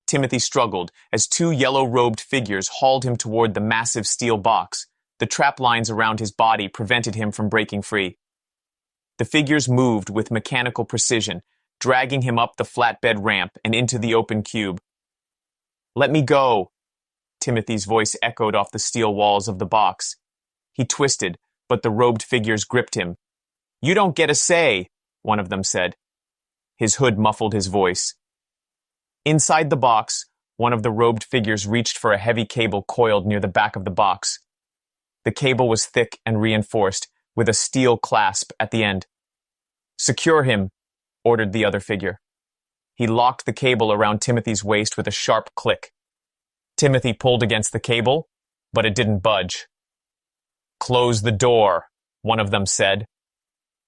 Timothy struggled as two yellow-robed figures hauled him toward the massive steel box. The trap lines around his body prevented him from breaking free. The figures moved with mechanical precision, dragging him up the flatbed ramp and into the open cube. "Let me go!" Timothy's voice echoed off the steel walls of the box. He twisted, but the robed figures gripped him. "You don't get a say," one of them said. His hood muffled his voice. Inside the box, one of the robed figures reached for a heavy cable coiled near the back of the box. The cable was thick and reinforced, with a steel clasp at the end. "Secure him," ordered the other figure. He locked the cable around Timothy's waist with a sharp click. Timothy pulled against the cable, but it didn't budge. "Close the door," one of them said.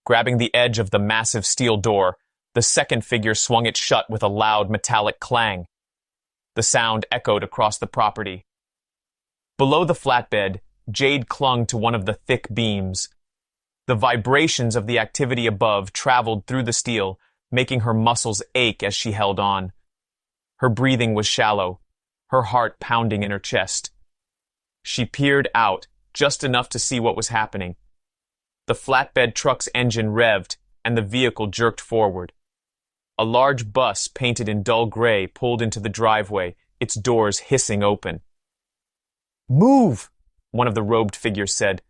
Grabbing the edge of the massive steel door, the second figure swung it shut with a loud metallic clang. The sound echoed across the property. Below the flatbed, Jade clung to one of the thick beams. The vibrations of the activity above traveled through the steel, making her muscles ache as she held on. Her breathing was shallow, her heart pounding in her chest. She peered out, just enough to see what was happening. The flatbed truck's engine revved, and the vehicle jerked forward. A large bus painted in dull gray pulled into the driveway, its doors hissing open. "Move!" one of the robed figures said.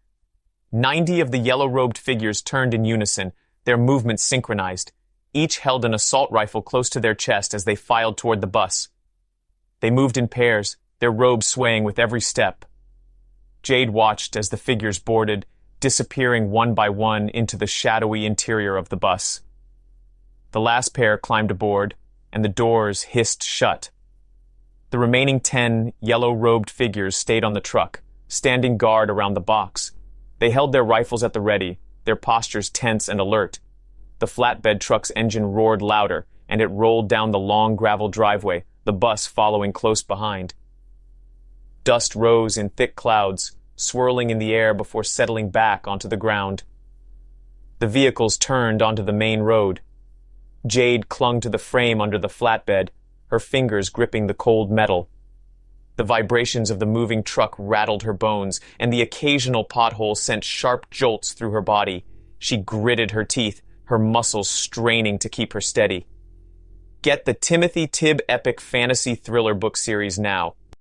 90 of the yellow-robed figures turned in unison, their movements synchronized. Each held an assault rifle close to their chest as they filed toward the bus. They moved in pairs, their robes swaying with every step. Jade watched as the figures boarded, disappearing one by one into the shadowy interior of the bus. The last pair climbed aboard, and the doors hissed shut. The remaining 10 yellow-robed figures stayed on the truck, standing guard around the box. They held their rifles at the ready, their postures tense and alert. The flatbed truck's engine roared louder, and it rolled down the long gravel driveway, the bus following close behind. Dust rose in thick clouds, swirling in the air before settling back onto the ground. The vehicles turned onto the main road. Jade clung to the frame under the flatbed, her fingers gripping the cold metal. The vibrations of the moving truck rattled her bones, and the occasional pothole sent sharp jolts through her body. She gritted her teeth, her muscles straining to keep her steady. Get the Timothy Tibb epic fantasy thriller book series now.